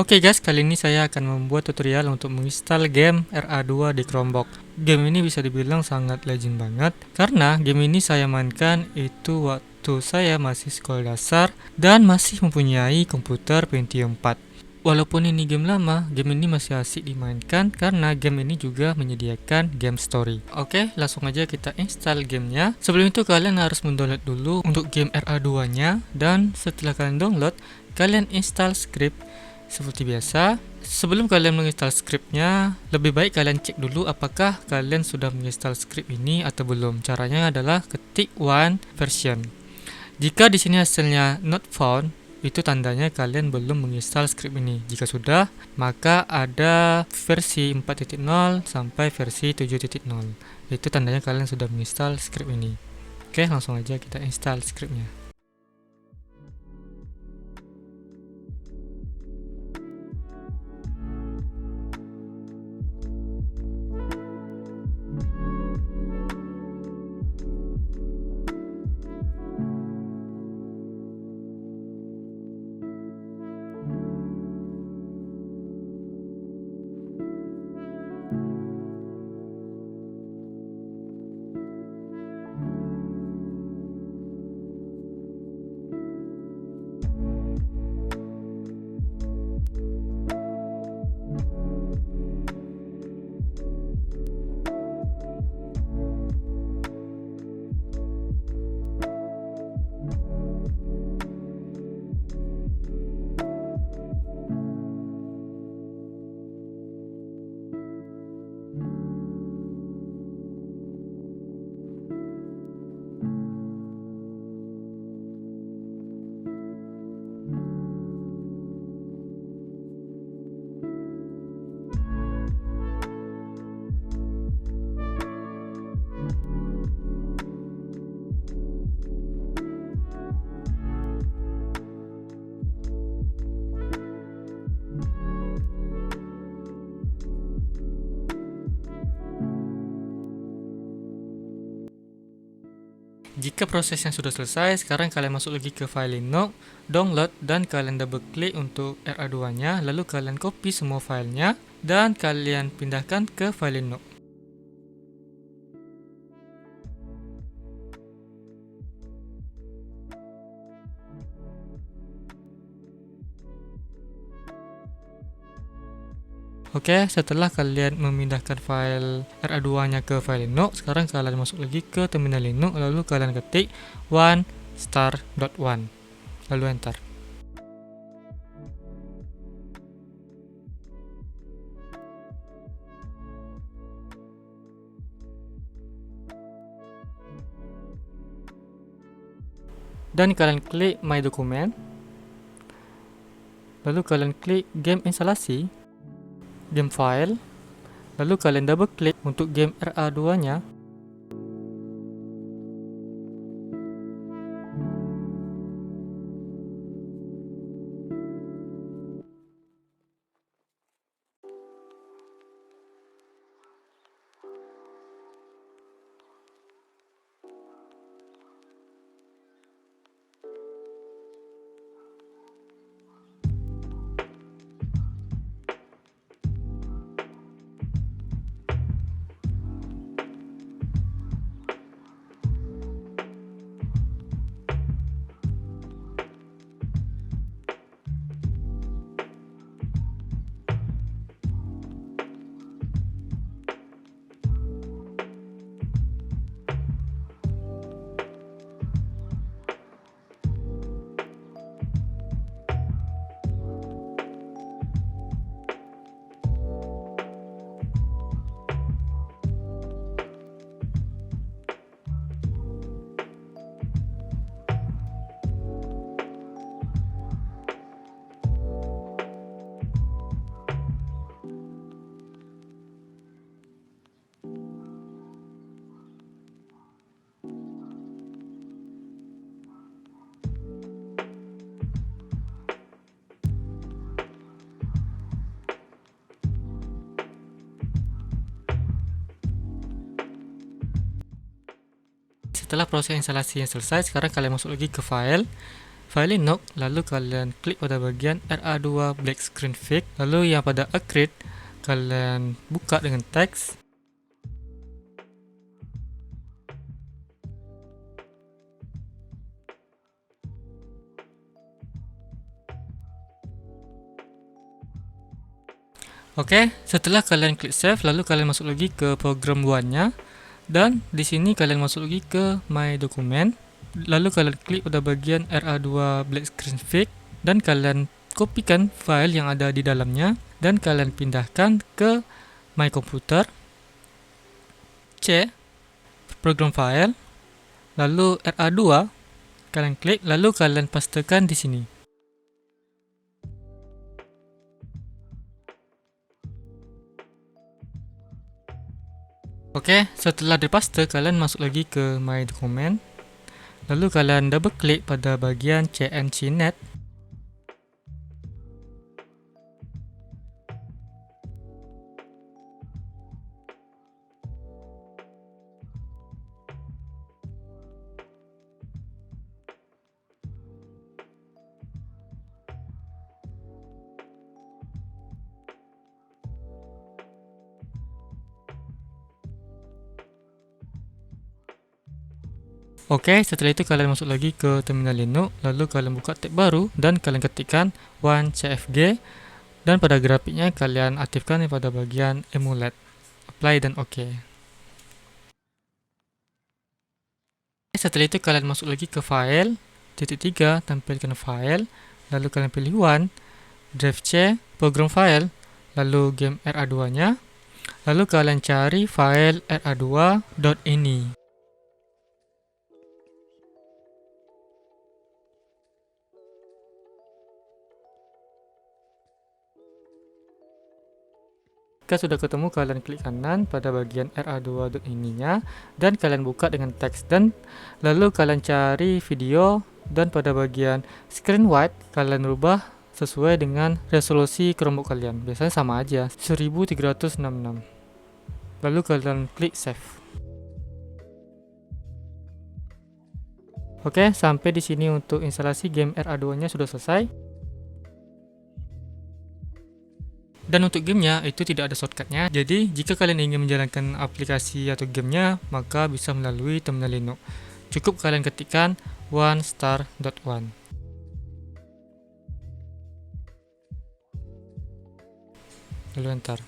Oke guys, kali ini saya akan membuat tutorial untuk menginstal game RA2 di Chromebook. Game ini bisa dibilang sangat legend banget, karena game ini saya mainkan itu waktu saya masih sekolah dasar dan masih mempunyai komputer Pentium 4. Walaupun ini game lama, game ini masih asik dimainkan karena game ini juga menyediakan game story. Oke, langsung aja kita install gamenya. Sebelum itu kalian harus mendownload dulu untuk game RA2-nya, dan setelah kalian download, kalian install script seperti biasa. Sebelum kalian menginstal scriptnya, lebih baik kalian cek dulu apakah kalian sudah menginstal script ini atau belum. Caranya adalah ketik one version. Jika di sini hasilnya not found, itu tandanya kalian belum menginstal script ini. Jika sudah, maka ada versi 4.0 sampai versi 7.0. Itu tandanya kalian sudah menginstal script ini. Oke, langsung aja kita install scriptnya. Jika prosesnya sudah selesai, sekarang kalian masuk lagi ke file Linux, download, dan kalian double klik untuk RA2-nya, lalu kalian copy semua filenya, dan kalian pindahkan ke file Linux. Oke, setelah kalian memindahkan file RA2-nya ke file Linux, sekarang kalian masuk lagi ke terminal Linux, lalu kalian ketik one star.1, lalu enter. Dan kalian klik my document, lalu kalian klik game instalasi, game file, lalu kalian double klik untuk game RA2-nya. Setelah proses instalasi yang selesai, sekarang kalian masuk lagi ke file, file Linux, lalu kalian klik pada bagian RA2 Black Screen Fix, lalu yang pada Accrete kalian buka dengan teks. Oke, setelah kalian klik save, lalu kalian masuk lagi ke program luarnya, dan di sini kalian masuk lagi ke My Document, lalu kalian klik pada bagian RA2 Black Screen Fix, dan kalian kopikan file yang ada di dalamnya, dan kalian pindahkan ke My Computer, C, program file, lalu RA2, kalian klik, lalu kalian pastekan di sini. Oke, setelah dipaste, kalian masuk lagi ke My Document, lalu kalian double klik pada bagian CNCNet. Oke, setelah itu kalian masuk lagi ke terminal Linux, lalu kalian buka tab baru dan kalian ketikkan OneCFG, dan pada grafiknya kalian aktifkan pada bagian emulate, apply dan OK. Setelah itu kalian masuk lagi ke file, titik 3, tampilkan file, lalu kalian pilih One, drive C, program file, lalu game RA2 nya, lalu kalian cari file ra2.ini. Jika sudah ketemu, kalian klik kanan pada bagian ra2.ini nya, dan kalian buka dengan teks, dan lalu kalian cari video, dan pada bagian screen wide kalian rubah sesuai dengan resolusi Chromebook kalian. Biasanya sama aja, 1366. Lalu kalian klik save. Oke, sampai di sini untuk instalasi game RA2 nya sudah selesai. Dan untuk gamenya itu tidak ada shortcutnya, jadi jika kalian ingin menjalankan aplikasi atau gamenya, maka bisa melalui terminal Linux. Cukup kalian ketikkan OneStar.one. Lalu enter.